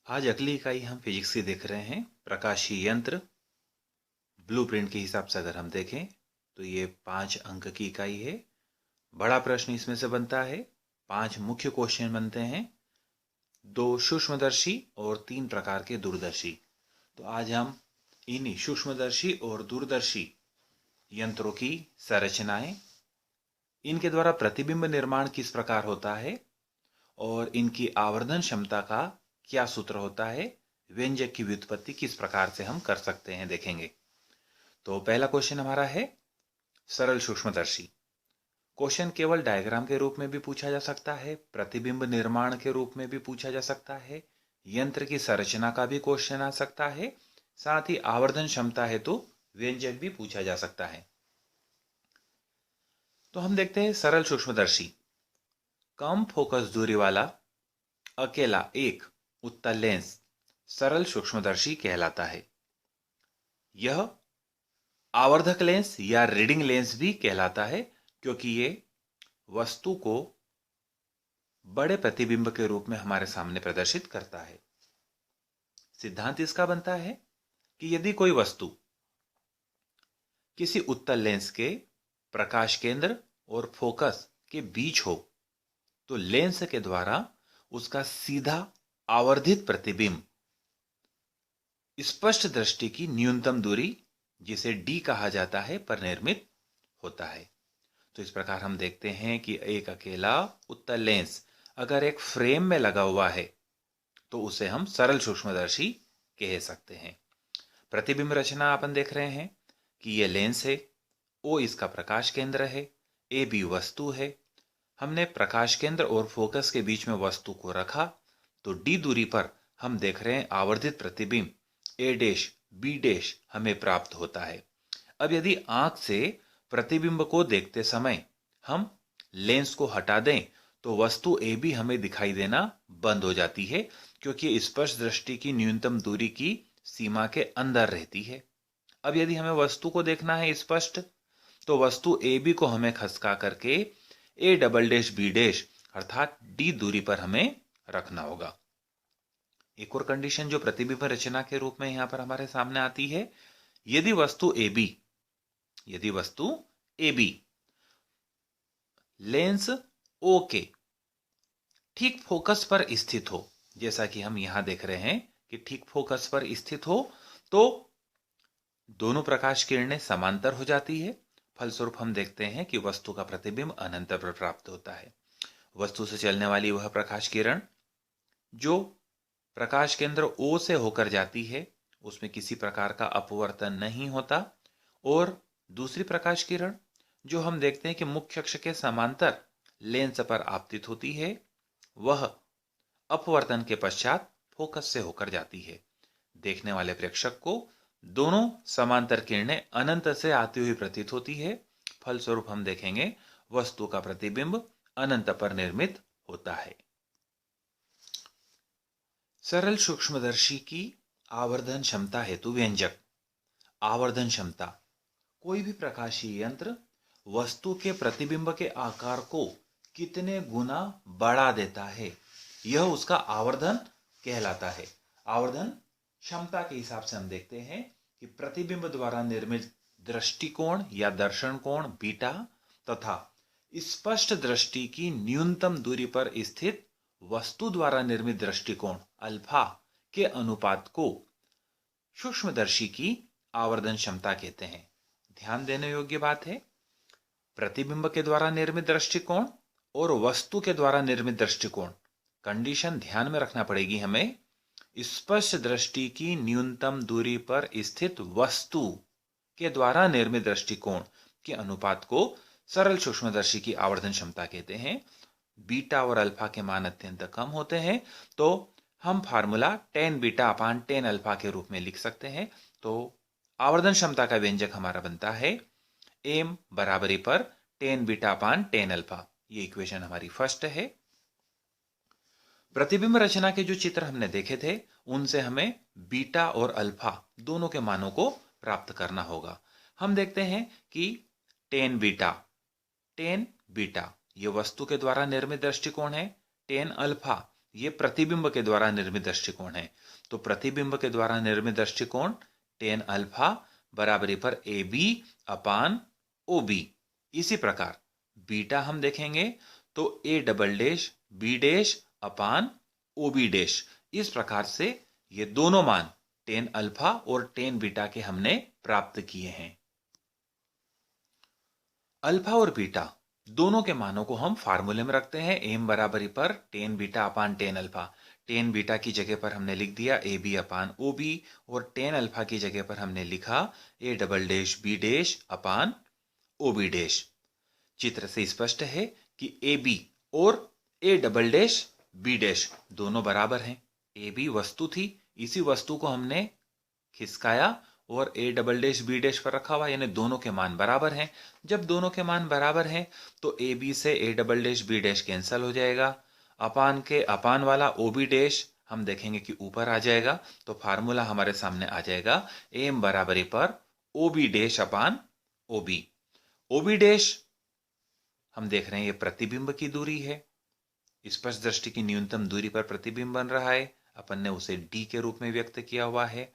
आज अगली इकाई हम फिजिक्स की देख रहे हैं। प्रकाशीय यंत्र ब्लूप्रिंट के हिसाब से अगर हम देखें तो ये 5 अंक की इकाई है। बड़ा प्रश्न इसमें से बनता है। 5 मुख्य क्वेश्चन बनते हैं, 2 सूक्ष्मदर्शी और 3 प्रकार के दूरदर्शी। तो आज हम इन्हीं सूक्ष्मदर्शी और दूरदर्शी यंत्रों की संरचनाएं, इनके द्वारा प्रतिबिंब निर्माण किस प्रकार होता है और इनकी आवर्धन क्षमता का क्या सूत्र होता है, व्यंजक की व्युत्पत्ति किस प्रकार से हम कर सकते हैं, देखेंगे। तो पहला क्वेश्चन हमारा है सरल सूक्ष्मदर्शी। क्वेश्चन केवल डायग्राम के रूप में भी पूछा जा सकता है, प्रतिबिंब निर्माण के रूप में भी पूछा जा सकता है, यंत्र की संरचना का भी क्वेश्चन आ सकता है, साथ ही आवर्धन क्षमता है तो व्यंजक भी पूछा जा सकता है। तो हम देखते हैं सरल सूक्ष्मदर्शी। कम फोकस दूरी वाला अकेला एक उत्तल लेंस सरल सूक्ष्मदर्शी कहलाता है। यह आवर्धक लेंस या रीडिंग लेंस भी कहलाता है क्योंकि ये वस्तु को बड़े प्रतिबिंब के रूप में हमारे सामने प्रदर्शित करता है। सिद्धांत इसका बनता है कि यदि कोई वस्तु किसी उत्तल लेंस के प्रकाश केंद्र और फोकस के बीच हो तो लेंस के द्वारा उसका सीधा आवर्धित प्रतिबिंब स्पष्ट दृष्टि की न्यूनतम दूरी, जिसे डी कहा जाता है, पर निर्मित होता है। तो इस प्रकार हम देखते हैं कि एक अकेला उत्तल लेंस अगर एक फ्रेम में लगा हुआ है तो उसे हम सरल सूक्ष्मदर्शी कह सकते हैं। प्रतिबिंब रचना अपन देख रहे हैं कि यह लेंस है, ओ इसका प्रकाश केंद्र है, ए बी वस्तु है। हमने प्रकाश केंद्र और फोकस के बीच में वस्तु को रखा तो डी दूरी पर हम देख रहे हैं आवर्धित प्रतिबिंब ए डैश बी डैश हमें प्राप्त होता है। अब यदि आंख से प्रतिबिंब को देखते समय हम लेंस को हटा दें तो वस्तु ए बी हमें दिखाई देना बंद हो जाती है क्योंकि स्पष्ट दृष्टि की न्यूनतम दूरी की सीमा के अंदर रहती है। अब यदि हमें वस्तु को देखना है स्पष्ट तो वस्तु ए बी को हमें खसका करके A double dash B dash अर्थात डी दूरी पर हमें रखना होगा। एक और कंडीशन जो प्रतिबिंब रचना के रूप में यहां पर हमारे सामने आती है, यदि वस्तु ए बी लेंस ओ के ठीक फोकस पर स्थित हो, जैसा कि हम यहां देख रहे हैं कि ठीक फोकस पर स्थित हो, तो दोनों प्रकाश किरणें समांतर हो जाती है। फलस्वरूप हम देखते हैं कि वस्तु का प्रतिबिंब अनंत पर प्राप्त होता है। वस्तु से चलने वाली वह प्रकाश किरण जो प्रकाश केंद्र ओ से होकर जाती है उसमें किसी प्रकार का अपवर्तन नहीं होता, और दूसरी प्रकाश किरण जो हम देखते हैं कि मुख्य अक्ष के समांतर लेंस पर आपतित होती है, वह अपवर्तन के पश्चात फोकस से होकर जाती है। देखने वाले प्रेक्षक को दोनों समांतर किरणें अनंत से आती हुई प्रतीत होती है। फलस्वरूप हम देखेंगे वस्तु का प्रतिबिंब अनंत पर निर्मित होता है। सरल सूक्ष्मदर्शी की आवर्धन क्षमता हेतु व्यंजक। आवर्धन क्षमता, कोई भी प्रकाशीय यंत्र वस्तु के प्रतिबिंब के आकार को कितने गुना बढ़ा देता है, यह उसका आवर्धन कहलाता है। आवर्धन क्षमता के हिसाब से हम देखते हैं कि प्रतिबिंब द्वारा निर्मित दृष्टिकोण या दर्शन कोण बीटा तथा स्पष्ट दृष्टि की न्यूनतम दूरी पर स्थित वस्तु द्वारा निर्मित दृष्टिकोण अल्फा के अनुपात को सूक्ष्मदर्शी की आवर्धन क्षमता कहते हैं। ध्यान देने योग्य बात है, प्रतिबिंब के द्वारा निर्मित दृष्टिकोण और वस्तु के द्वारा निर्मित दृष्टिकोण, कंडीशन ध्यान में रखना पड़ेगी हमें। स्पष्ट दृष्टि की न्यूनतम दूरी पर स्थित वस्तु के द्वारा निर्मित दृष्टिकोण के अनुपात को सरल सूक्ष्मदर्शी की आवर्धन क्षमता कहते हैं। बीटा और अल्फा के मान अत्यंत कम होते हैं तो हम फार्मूला tan बीटा अपान tan अल्फा के रूप में लिख सकते हैं। तो आवर्धन क्षमता का व्यंजक हमारा बनता है m बराबरी पर tan बीटा अपान tan अल्फा। ये इक्वेशन हमारी फर्स्ट है। प्रतिबिंब रचना के जो चित्र हमने देखे थे उनसे हमें बीटा और अल्फा दोनों के मानों को प्राप्त करना होगा। हम देखते हैं कि tan बीटा ये वस्तु के द्वारा निर्मित दृष्टिकोण है, tan अल्फा ये प्रतिबिंब के द्वारा निर्मित दृष्टिकोण है। तो प्रतिबिंब के द्वारा निर्मित दृष्टिकोण टेन अल्फा बराबरी पर ए बी अपान ओ बी। इसी प्रकार बीटा हम देखेंगे तो A double dash B dash upon O B dash. इस प्रकार से ये दोनों मान टेन अल्फा और टेन बीटा के हमने प्राप्त किए हैं। अल्फा और बीटा दोनों के मानों को हम फार्मूले में रखते हैं। एम बराबरी पर टेन बीटा अपान टेन अल्फा। टेन बीटा की जगह पर हमने लिख दिया ए बी अपान ओ बी, और टेन अल्फा की जगह पर हमने लिखा A double dash B dash upon O B dash. चित्र से स्पष्ट है कि ए बी और A double dash B dash दोनों बराबर हैं। ए बी वस्तु थी, इसी वस्तु को हमने खिसकाया और A double dash B dash पर रखा हुआ, यानी दोनों के मान बराबर हैं। जब दोनों के मान बराबर हैं तो ए बी से A double dash B dash cancel हो जाएगा। अपान के अपान वाला ओ बी डैश हम देखेंगे कि ऊपर आ जाएगा। तो फार्मूला हमारे सामने आ जाएगा एम बराबरी पर ओ बी डैश अपान O B. O B dash हम देख रहे हैं ये प्रतिबिंब की दूरी है। स्पष्ट दृष्टि की न्यूनतम दूरी पर प्रतिबिंब बन रहा है, अपन ने उसे डी के रूप में व्यक्त किया हुआ है।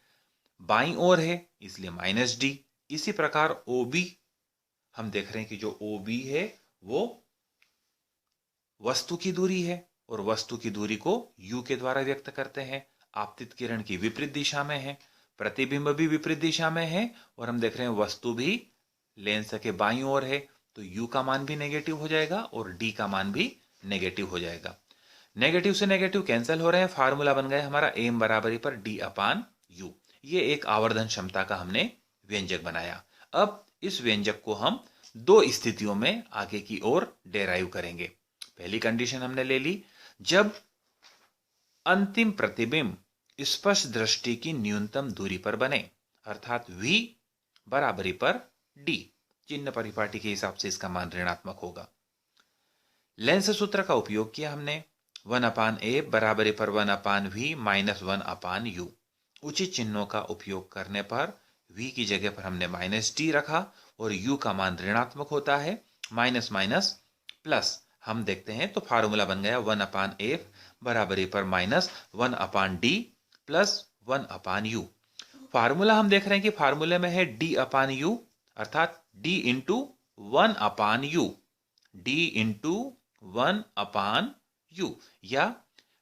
बाईं ओर है इसलिए माइनस डी। इसी प्रकार ओ बी हम देख रहे हैं कि जो ओ बी है वो वस्तु की दूरी है, और वस्तु की दूरी को यू के द्वारा व्यक्त करते हैं। आपतित किरण की विपरीत दिशा में है, प्रतिबिंब भी विपरीत दिशा में है, और हम देख रहे हैं वस्तु भी लेंस के बाईं ओर है। तो यू का मान भी नेगेटिव हो जाएगा और डी का मान भी नेगेटिव हो जाएगा। नेगेटिव से नेगेटिव कैंसिल हो रहे हैं। फार्मूला बन गया हमारा एम बराबरी पर डी अपान यू। ये एक आवर्धन क्षमता का हमने व्यंजक बनाया। अब इस व्यंजक को हम दो स्थितियों में आगे की ओर डेराइव करेंगे। पहली कंडीशन हमने ले ली, जब अंतिम प्रतिबिंब स्पष्ट दृष्टि की न्यूनतम दूरी पर बने, अर्थात v बराबरी पर d। चिन्ह परिपाटी के हिसाब से इसका मान ऋणात्मक होगा। लेंस सूत्र का उपयोग किया हमने। 1 अपान ए बराबरी पर 1 अपान वी माइनस 1 अपान यू। उचित चिन्हों का उपयोग करने पर v की जगह पर हमने माइनस डी रखा और u का मान ऋणात्मक होता है। माइनस माइनस प्लस हम देखते हैं तो फार्मूला बन गया 1 अपान एफ बराबरी पर minus 1 upon D plus 1 upon you. Formula हम देख रहे हैं कि फार्मूले में है d अपान यू, अर्थात d into 1 upon you. d into 1 upon you, या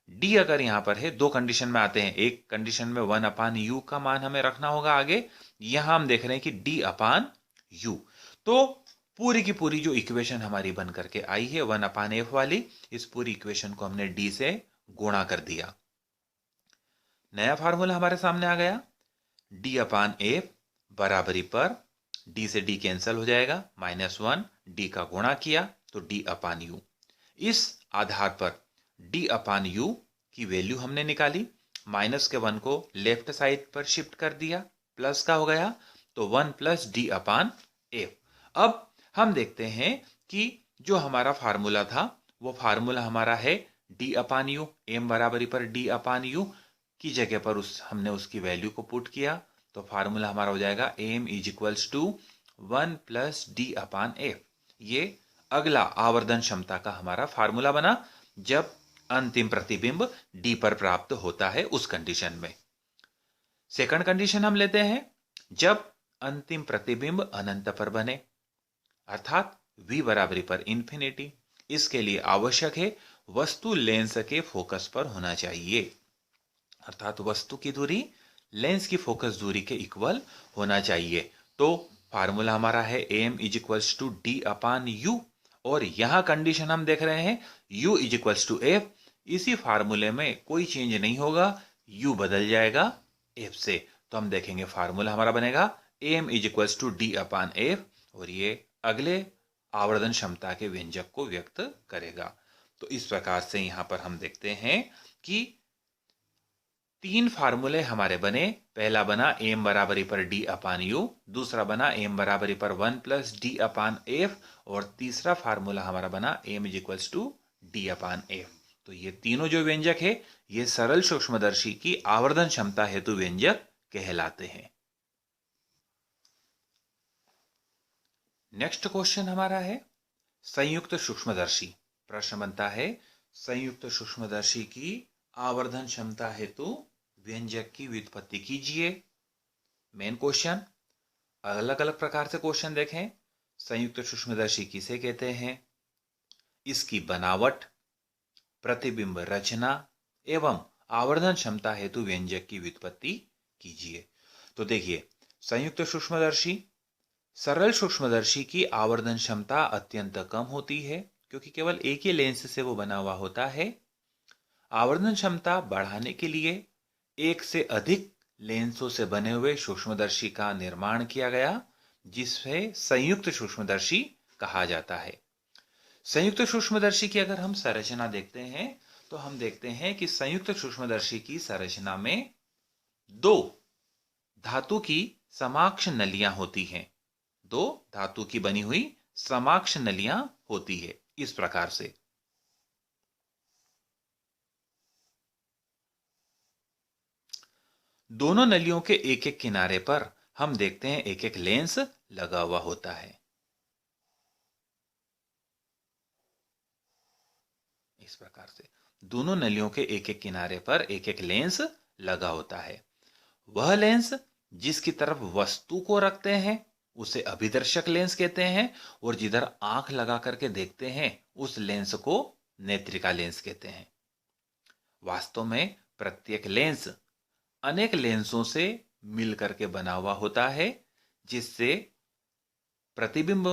डी अगर यहां पर है, दो कंडीशन में आते हैं। एक कंडीशन में 1 अपान यू का मान हमें रखना होगा आगे। यहां हम देख रहे हैं कि डी अपान यू। तो पूरी की पूरी जो इक्वेशन हमारी बन करके आई है 1 अपान एफ वाली, इस पूरी इक्वेशन को हमने डी से गुणा कर दिया। नया फार्मूला हमारे सामने आ गया, डी अपान एफ बराबरी पर डी से डी कैंसिल हो जाएगा, -1 डी का गुणा किया तो डी अपान यू। इस आधार पर डी अपान यू की वैल्यू हमने निकाली। माइनस के 1 को लेफ्ट साइड पर शिफ्ट कर दिया, प्लस का हो गया तो 1 प्लस डी अपान एफ। अब हम देखते हैं कि जो हमारा फार्मूला था वो फार्मूला हमारा है डी अपान यू। एम बराबरी पर डी अपान यू की जगह पर हमने उसकी वैल्यू को पुट किया तो फार्मूला हमारा हो जाएगा M is equals to 1 plus D अपान एफ। ये अगला आवर्धन क्षमता का हमारा फार्मूला बना जब अंतिम प्रतिबिंब डी पर प्राप्त होता है उस कंडीशन में। सेकंड कंडीशन हम लेते हैं, जब अंतिम प्रतिबिंब अनंत पर बने, अर्थात v बराबरी पर इंफिनिटी। इसके लिए आवश्यक है वस्तु लेंस के फोकस पर होना चाहिए, अर्थात वस्तु की दूरी लेंस की फोकस दूरी के इक्वल होना चाहिए। तो फार्मूला हमारा है M is equals to D अपान यू, और यहां कंडीशन हम देख रहे हैं u is equals to F. इसी फार्मूले में कोई चेंज नहीं होगा, u बदल जाएगा f से। तो हम देखेंगे फार्मूला हमारा बनेगा m is equals to D अपान एफ, और ये अगले आवर्धन क्षमता के व्यंजक को व्यक्त करेगा। तो इस प्रकार से यहां पर हम देखते हैं कि तीन फार्मूले हमारे बने। पहला बना m बराबरी पर d अपान यू, दूसरा बना m बराबरी पर 1 प्लस डी अपान एफ, और तीसरा फार्मूला हमारा बना m is equals to D अपान एफ। तो ये तीनों जो व्यंजक है ये सरल सूक्ष्मदर्शी की आवर्धन क्षमता हेतु व्यंजक कहलाते हैं। नेक्स्ट क्वेश्चन हमारा है संयुक्त सूक्ष्मदर्शी। प्रश्न बनता है संयुक्त सूक्ष्मदर्शी की आवर्धन क्षमता हेतु व्यंजक की व्युत्पत्ति कीजिए। मेन क्वेश्चन, अलग अलग प्रकार से क्वेश्चन देखें। संयुक्त सूक्ष्मदर्शी किसे कहते हैं, इसकी बनावट, प्रतिबिंब रचना एवं आवर्धन क्षमता हेतु व्यंजक की व्युत्पत्ति कीजिए। तो देखिए, संयुक्त सूक्ष्मदर्शी, सरल सूक्ष्मदर्शी की आवर्धन क्षमता अत्यंत कम होती है क्योंकि केवल एक ही लेंस से वो बना हुआ होता है। आवर्धन क्षमता बढ़ाने के लिए एक से अधिक लेंसों से बने हुए सूक्ष्मदर्शी का निर्माण किया गया, जिसे संयुक्त सूक्ष्मदर्शी कहा जाता है। संयुक्त सूक्ष्मदर्शी की अगर हम संरचना देखते हैं तो हम देखते हैं कि संयुक्त सूक्ष्मदर्शी की संरचना में दो धातु की समाक्ष नलियां होती हैं। दो धातु की बनी हुई समाक्ष नलियां होती है इस प्रकार से। दोनों नलियों के एक एक किनारे पर हम देखते हैं एक एक लेंस लगा हुआ होता है। इस प्रकार से दोनों नलियों के एक एक किनारे पर एक एक लेंस लगा होता है। वह लेंस जिसकी तरफ वस्तु को रखते हैं उसे अभिदर्शक लेंस कहते हैं, और जिधर आंख लगा करके देखते हैं उस लेंस को नेत्रिका लेंस कहते हैं। वास्तव में प्रत्येक लेंस अनेक लेंसों से मिलकर के बना हुआ होता है, जिससे प्रतिबिंब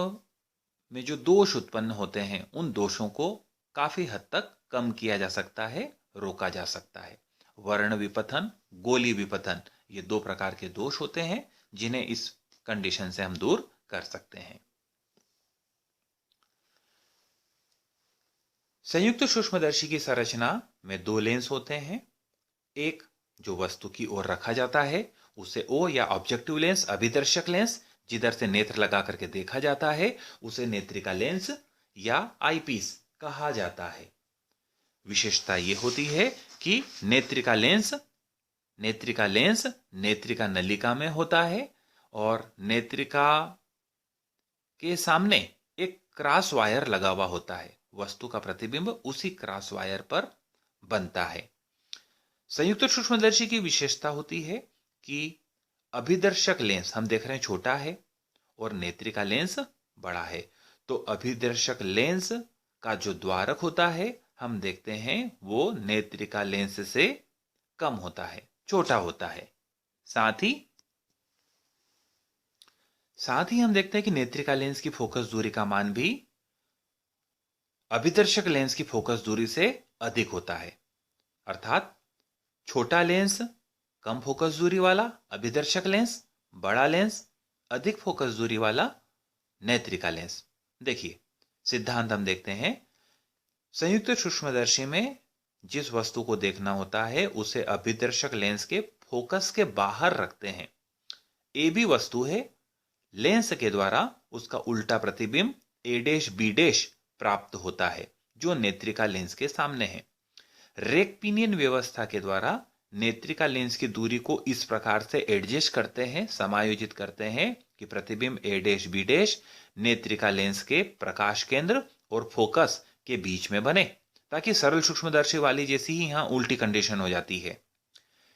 में जो दोष उत्पन्न होते हैं उन दोषों को काफी हद तक कम किया जा सकता है, रोका जा सकता है। वर्ण विपथन, गोली विपथन, ये दो प्रकार के दोष होते हैं जिन्हें इस कंडीशन से हम दूर कर सकते हैं। संयुक्त सूक्ष्मदर्शी की संरचना में दो लेंस होते हैं। एक जो वस्तु की ओर रखा जाता है उसे ओ या ऑब्जेक्टिव लेंस, अभिदर्शक लेंस, जिधर से नेत्र लगा करके देखा जाता है उसे नेत्रिका लेंस या आईपीस कहा जाता है। विशेषता यह होती है कि नेत्रिका लेंस नेत्रिका नलिका में होता है और नेत्रिका के सामने एक क्रॉस वायर लगा हुआ होता है। वस्तु का प्रतिबिंब उसी क्रॉस वायर पर बनता है। संयुक्त सूक्ष्मदर्शी की विशेषता होती है कि अभिदर्शक लेंस हम देख रहे हैं छोटा है और नेत्रिका लेंस बड़ा है। तो अभिदर्शक लेंस का जो द्वारक होता है हम देखते हैं वो नेत्रिका लेंस से कम होता है, छोटा होता है। साथ ही हम देखते हैं कि नेत्रिका लेंस की फोकस दूरी का मान भी अभिदर्शक लेंस की फोकस दूरी से अधिक होता है। अर्थात छोटा लेंस कम फोकस दूरी वाला अभिदर्शक लेंस, बड़ा लेंस अधिक फोकस दूरी वाला नेत्रिका लेंस। देखिए, सिद्धांत हम देखते हैं। संयुक्त सूक्ष्मदर्शी में जिस वस्तु को देखना होता है उसे अभिदर्शक लेंस के फोकस के बाहर रखते हैं। ए बी वस्तु है, लेंस के द्वारा उसका उल्टा प्रतिबिंब ए डैश बी डैश प्राप्त होता है जो नेत्रिका लेंस के सामने है। रेक्टिनियन व्यवस्था के द्वारा नेत्रिका लेंस की दूरी को इस प्रकार से एडजस्ट करते हैं, समायोजित करते हैं कि प्रतिबिंब ए डैश बी डैश नेत्रिका लेंस के प्रकाश केंद्र और फोकस के बीच में बने, ताकि सरल सूक्ष्मदर्शी वाली जैसी ही यहां उल्टी कंडीशन हो जाती है।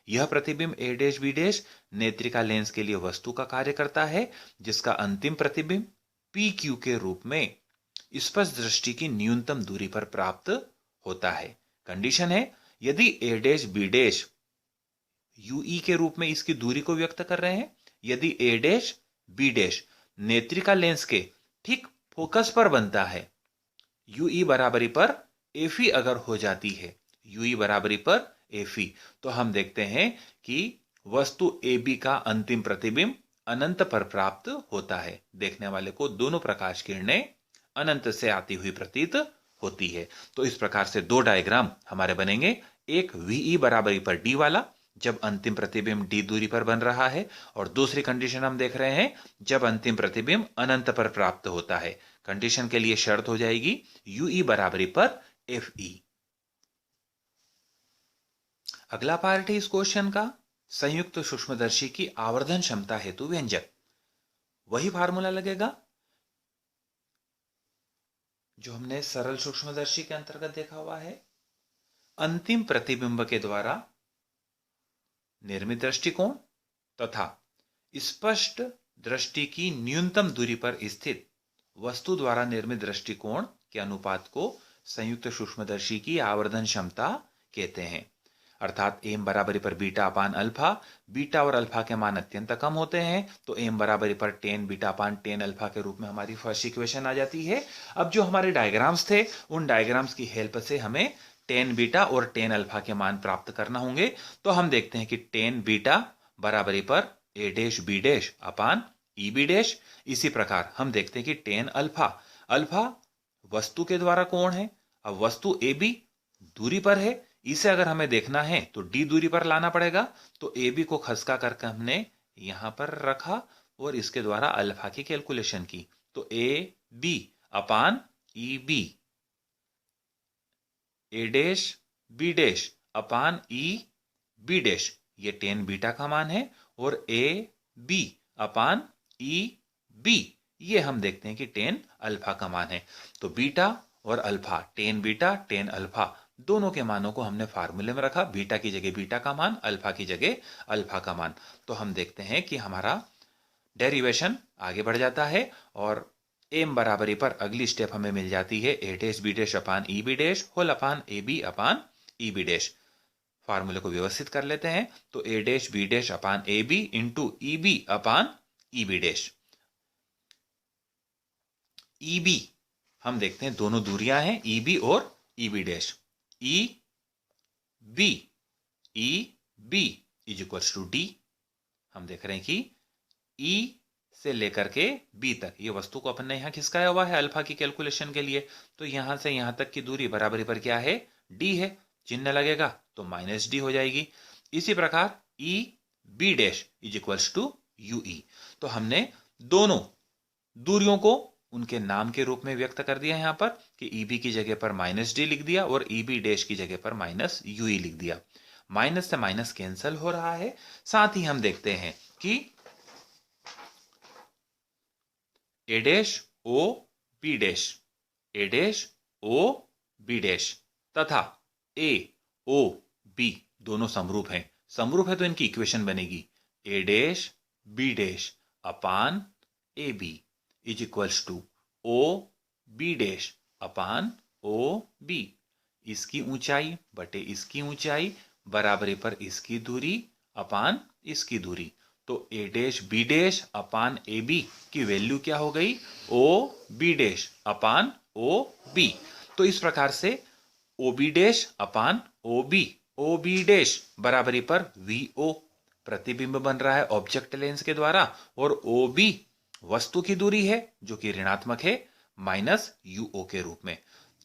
यह प्रतिबिंब ए डैश बी डैश नेत्रिका लेंस के लिए वस्तु का कार्य करता है, जिसका अंतिम प्रतिबिंब पी क्यू के रूप में स्पष्ट दृष्टि की न्यूनतम दूरी पर प्राप्त होता है। कंडीशन है, यदि ए डैश बी डैश यूई के रूप में इसकी दूरी को व्यक्त कर रहे हैं, यदि ए डैश बी डैश नेत्रिका लेंस के ठीक फोकस पर बनता है, यूई बराबरी पर एफी अगर हो जाती है, यूई बराबरी पर एफी, तो हम देखते हैं कि वस्तु ए बी का अंतिम प्रतिबिंब अनंत पर प्राप्त होता है। देखने वाले को दोनों प्रकाश किरणें अनंत से आती हुई प्रतीत होती है। तो इस प्रकार से दो डायग्राम हमारे बनेंगे। एक वीई बराबरी पर डी वाला, जब अंतिम प्रतिबिंब डी दूरी पर बन रहा है, और दूसरी कंडीशन हम देख रहे हैं जब अंतिम प्रतिबिंब अनंत पर प्राप्त होता है। कंडीशन के लिए शर्त हो जाएगी यूई बराबरी पर एफ ई। अगला पार्ट है इस क्वेश्चन का, संयुक्त सूक्ष्मदर्शी की आवर्धन क्षमता हेतु व्यंजक। वही फार्मूला लगेगा जो हमने सरल सूक्ष्मदर्शी के अंतर्गत देखा हुआ है। अंतिम प्रतिबिंब के द्वारा निर्मित दृष्टिकोण तथा स्पष्ट दृष्टि की न्यूनतम दूरी पर स्थित वस्तु द्वारा निर्मित दृष्टिकोण के अनुपात को संयुक्त सूक्ष्मदर्शी की आवर्धन क्षमता कहते हैं। अर्थात एम बराबरी पर बीटा अपान अल्फा, बीटा और अल्फा के मान अत्यंत कम होते हैं, तो एम बराबरी पर टेन बीटा अपान टेन अल्फा के रूप में हमारी फर्स्ट इक्वेशन आ जाती है। अब जो हमारे डायग्राम्स थे, उन डायग्राम्स की हेल्प से हमें टेन बीटा और टेन अल्फा के मान प्राप्त करना होंगे। तो हम देखते हैं कि टेन बीटा बराबरी पर A dash B dash upon E B dash. इसी प्रकार हम देखते हैं कि टेन अल्फा, अल्फा वस्तु के द्वारा कोण है। अब वस्तु ए बी दूरी पर है, इसे अगर हमें देखना है तो डी दूरी पर लाना पड़ेगा। तो ए बी को खसका करके हमने यहां पर रखा और इसके द्वारा अल्फा की कैलकुलेशन की। तो A B upon E B, A dash B dash upon E B dash, ये टेन बीटा का मान है। और ए बी अपान ई बी, ये हम देखते हैं कि टेन अल्फा का मान है। तो बीटा और alpha, tan beta tan alpha, दोनों के मानों को हमने फार्मूले में रखा। बीटा की जगह बीटा का मान, अल्फा की जगह अल्फा का मान। तो हम देखते हैं कि हमारा डेरिवेशन आगे बढ़ जाता है और एम बराबरी पर अगली स्टेप हमें मिल जाती है A dash B dash upon E B dash whole upon A B upon E B dash. फार्मूले को व्यवस्थित कर लेते हैं। तो A dash B dash upon A B into E B upon E B dash. E B हम देखते हैं दोनों दूरियां हैं, ई बी और E B dash. E B is equals to D. हम देख रहे हैं कि ई से लेकर के बी तक ये वस्तु को अपन ने यहां खिसकाया हुआ है अल्फा की कैलकुलेशन के लिए। तो यहां से यहां तक की दूरी बराबरी पर क्या है, डी है। चिन्ह लगेगा तो माइनस डी हो जाएगी। इसी प्रकार E B dash is equals to U E. तो हमने दोनों दूरियों को उनके नाम के रूप में व्यक्त कर दिया यहां पर कि ई बी की जगह पर माइनस डी लिख दिया और ई बी डैश की जगह पर माइनस यू ई लिख दिया। माइनस से माइनस कैंसिल हो रहा है। साथ ही हम देखते हैं कि A dash O B dash, A dash O B dash तथा ए ओ बी दोनों समरूप हैं। समरूप है तो इनकी इक्वेशन बनेगी A dash B dash upon A B is equals to O B dash upon O B. इसकी ऊंचाई बटे इसकी ऊंचाई बराबरी पर इसकी दूरी अपान इसकी दूरी। तो A dash B dash upon A B की वैल्यू क्या हो गई, ओ बी डैश अपान ओ बी। तो इस प्रकार से ओ बी डैश अपान ओ बी डैश बराबरी पर वी ओ प्रतिबिंब बन रहा है ऑब्जेक्ट लेंस के द्वारा, और ओ बी वस्तु की दूरी है जो कि ऋणात्मक है माइनस यू ओ के रूप में।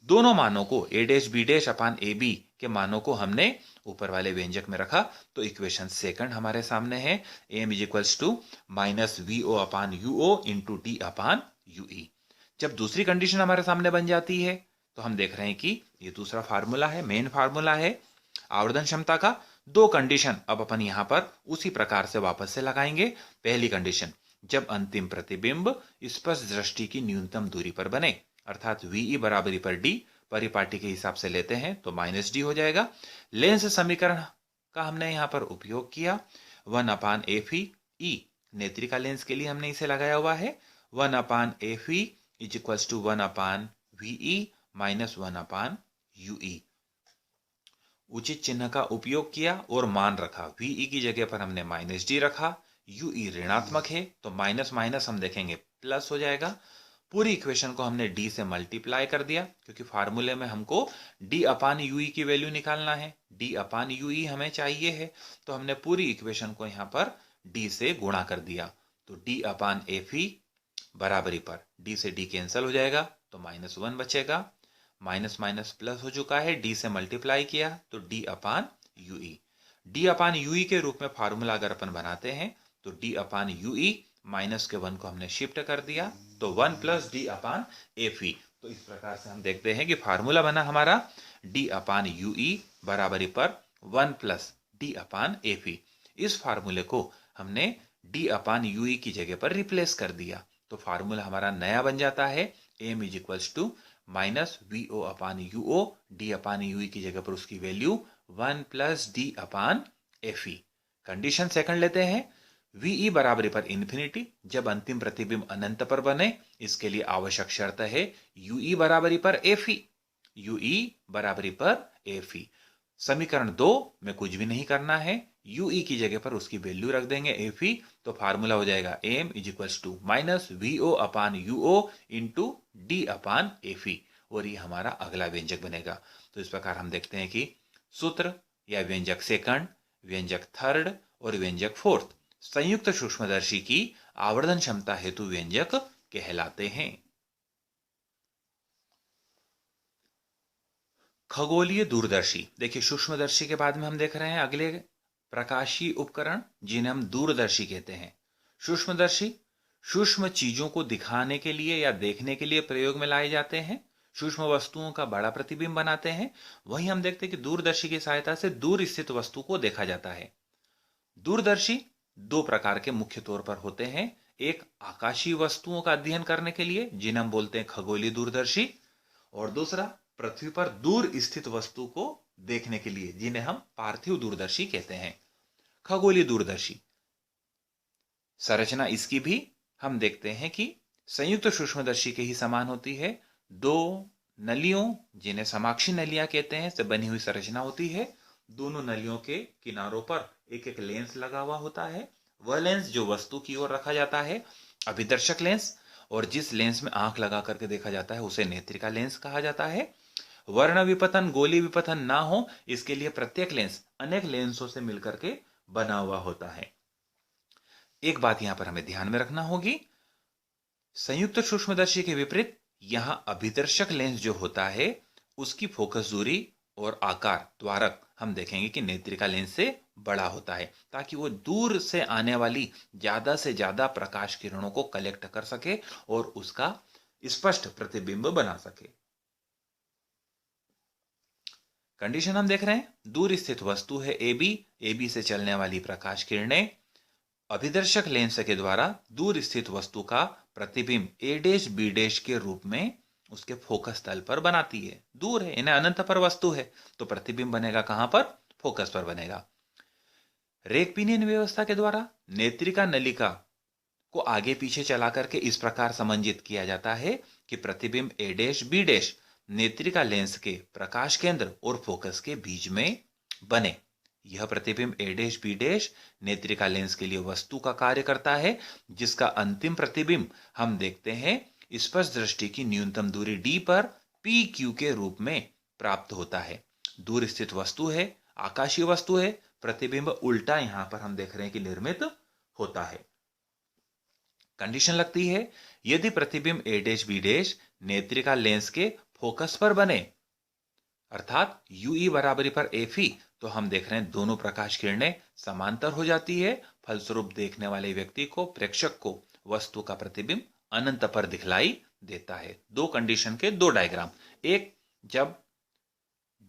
दोनों मानों को A dash B dash upon A B के मानों को हमने ऊपर वाले व्यंजक में रखा। तो इक्वेशन सेकंड हमारे सामने है M is equals to minus V O upon U O into D अपान यू ई। जब दूसरी कंडीशन हमारे सामने बन जाती है तो हम देख रहे हैं कि ये दूसरा फार्मूला है, मेन फार्मूला है आवर्धन क्षमता का। दो कंडीशन अब अपन यहां पर उसी प्रकार से वापस से लगाएंगे। पहली कंडीशन, जब अंतिम प्रतिबिंब स्पष्ट दृष्टि की न्यूनतम दूरी पर बने, अर्थात वीई बराबरी पर डी परिपाटी के हिसाब से लेते हैं तो माइनस डी हो जाएगा। लेंस समीकरण का हमने यहां पर उपयोग किया। 1 अपान एफ ई नेत्रिका लेंस के लिए हमने इसे लगाया हुआ है। 1 अपान F E is equals to 1 upon V E minus 1 upon U E. उचित चिन्ह का उपयोग किया और मान रखा। वीई की जगह पर हमने माइनस डी रखा, यूई ऋणात्मक है तो माइनस माइनस हम देखेंगे प्लस हो जाएगा। पूरी इक्वेशन को हमने डी से मल्टीप्लाई कर दिया क्योंकि फार्मूले में हमको डी अपान यूई की वैल्यू निकालना है। डी अपान यूई हमें चाहिए है तो हमने पूरी इक्वेशन को यहां पर डी से गुणा कर दिया। तो डी अपान एफ ई बराबरी पर डी से डी कैंसिल हो जाएगा तो माइनस 1 बचेगा। माइनस माइनस प्लस हो चुका है, डी से मल्टीप्लाई किया तो डी अपान यूई। डी अपान यूई के रूप में फार्मूला अगर अपन बनाते हैं तो डी अपान यूई माइनस के 1 को हमने शिफ्ट कर दिया तो 1 प्लस डी अपान एफ ई। तो इस प्रकार से हम देखते हैं कि फार्मूला बना हमारा डी अपान यूई बराबरी पर 1 प्लस डी अपान एफ ई। इस फार्मूले को हमने डी अपान यूई की जगह पर रिप्लेस कर दिया तो फार्मूला हमारा नया बन जाता है M is equals to minus V O upon U O, D अपान यू ई की जगह पर उसकी वैल्यू 1 प्लस डी अपान एफ ई। कंडीशन सेकंड लेते हैं, वीई बराबरी पर इंफिनिटी, जब अंतिम प्रतिबिंब अनंत पर बने। इसके लिए आवश्यक शर्त है यूई बराबरी पर एफ ई, यूई बराबरी पर एफ ई। समीकरण 2 में कुछ भी नहीं करना है, यूई की जगह पर उसकी वैल्यू रख देंगे एफ ई, तो फार्मूला हो जाएगा M is equals to minus V O upon U O into D अपान एफ ई, और ये हमारा अगला व्यंजक बनेगा। तो इस प्रकार हम देखते हैं कि सूत्र या व्यंजक सेकंड, व्यंजक थर्ड और व्यंजक फोर्थ संयुक्त सूक्ष्मदर्शी की आवर्धन क्षमता हेतु व्यंजक कहलाते हैं। खगोलीय दूरदर्शी, देखिए सूक्ष्मदर्शी के बाद में हम देख रहे हैं अगले प्रकाशीय उपकरण जिन्हें हम दूरदर्शी कहते हैं। सूक्ष्मदर्शी सूक्ष्म चीजों को दिखाने के लिए या देखने के लिए प्रयोग में लाए जाते हैं, सूक्ष्म वस्तुओं का बड़ा प्रतिबिंब बनाते हैं। वहीं हम देखते हैं कि दूरदर्शी की सहायता से दूर स्थित वस्तु को देखा जाता है। दूरदर्शी दो प्रकार के मुख्य तौर पर होते हैं, एक आकाशीय वस्तुओं का अध्ययन करने के लिए जिन्हें हम बोलते हैं खगोलीय दूरदर्शी, और दूसरा पृथ्वी पर दूर स्थित वस्तु को देखने के लिए जिन्हें हम पार्थिव दूरदर्शी कहते हैं। खगोलीय दूरदर्शी संरचना इसकी भी हम देखते हैं कि संयुक्त सूक्ष्मदर्शी के ही समान होती है। दो नलियों जिन्हें समाक्षी नलियां कहते हैं से बनी हुई संरचना होती है। दोनों नलियों के किनारों पर एक एक लेंस लगा हुआ होता है। वह लेंस जो वस्तु की ओर रखा जाता है अभिदर्शक लेंस, और जिस लेंस में आंख लगा करके देखा जाता है उसे नेत्रिका लेंस कहा जाता है। वर्ण विपतन, गोलीय विपतन ना हो, इसके लिए प्रत्येक लेंस अनेक लेंसों से मिलकर के बना हुआ होता है। एक बात यहां पर हमें ध्यान में रखना होगी, संयुक्त सूक्ष्मदर्शी के विपरीत यहां अभिदर्शक लेंस जो होता है उसकी फोकस दूरी और आकार त्वारक हम देखेंगे कि नेत्रिका लेंस से बड़ा होता है, ताकि वो दूर से आने वाली ज्यादा से ज्यादा प्रकाश किरणों को कलेक्ट कर सके और उसका स्पष्ट प्रतिबिंब बना सके। कंडीशन हम देख रहे हैं, दूर स्थित वस्तु है एबी, एबी से चलने वाली प्रकाश किरणें अभिदर्शक लेंस के द्वारा दूर स्थित वस्तु का प्रतिबिंब ए डैश बी डैश के रूप में उसके फोकस तल पर बनाती है। दूर है, इन्हें अनंत पर वस्तु है, तो प्रतिबिंब बनेगा कहां पर? फोकस पर बनेगा। रेखपिनियन व्यवस्था के द्वारा नेत्रिका नलिका को आगे पीछे चला करके इस प्रकार समंजित किया जाता है कि प्रतिबिंब ए डैश बी डैश नेत्रिका लेंस के प्रकाश केंद्र और फोकस के बीच में बने। यह प्रतिबिंब ए डैश बी डैश नेत्रिका लेंस के लिए वस्तु का कार्य करता है, जिसका अंतिम प्रतिबिंब हम देखते हैं स्पष्ट दृष्टि की न्यूनतम दूरी डी पर पी क्यू के रूप में प्राप्त होता है। दूर स्थित वस्तु है, आकाशीय वस्तु है, प्रतिबिंब उल्टा यहां पर हम देख रहे हैं कि निर्मित होता है। कंडीशन लगती है, यदि प्रतिबिंब ए डैश बी डैश नेत्रिका लेंस के फोकस पर बने अर्थात यूई बराबरी पर एफ ई, तो हम देख रहे हैं दोनों प्रकाश किरणें समांतर हो जाती है। फलस्वरूप देखने वाले व्यक्ति को, प्रेक्षक को वस्तु का प्रतिबिंब अनंत पर दिखलाई देता है। दो कंडीशन के दो डायग्राम, एक जब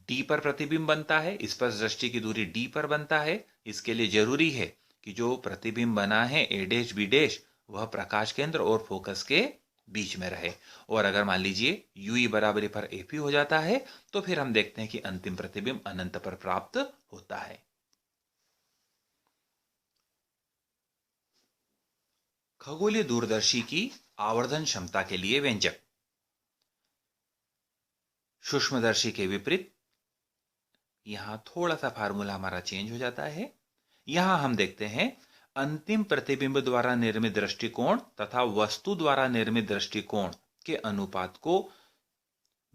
डी पर प्रतिबिंब बनता है, स्पष्ट दृष्टि की दूरी डी पर बनता है, इसके लिए जरूरी है कि जो प्रतिबिंब बना है ए डैश बी डैश वह प्रकाश केंद्र और फोकस के बीच में रहे। और अगर मान लीजिए यूई बराबरी पर एपी हो जाता है तो फिर हम देखते हैं कि अंतिम प्रतिबिंब अनंत पर प्राप्त होता है। खगोलीय दूरदर्शी की आवर्धन क्षमता के लिए व्यंजक। सूक्ष्मदर्शी के विपरीत यहां थोड़ा सा फार्मूला हमारा चेंज हो जाता है। यहां हम देखते हैं अंतिम प्रतिबिंब द्वारा निर्मित दृष्टिकोण तथा वस्तु द्वारा निर्मित दृष्टिकोण के अनुपात को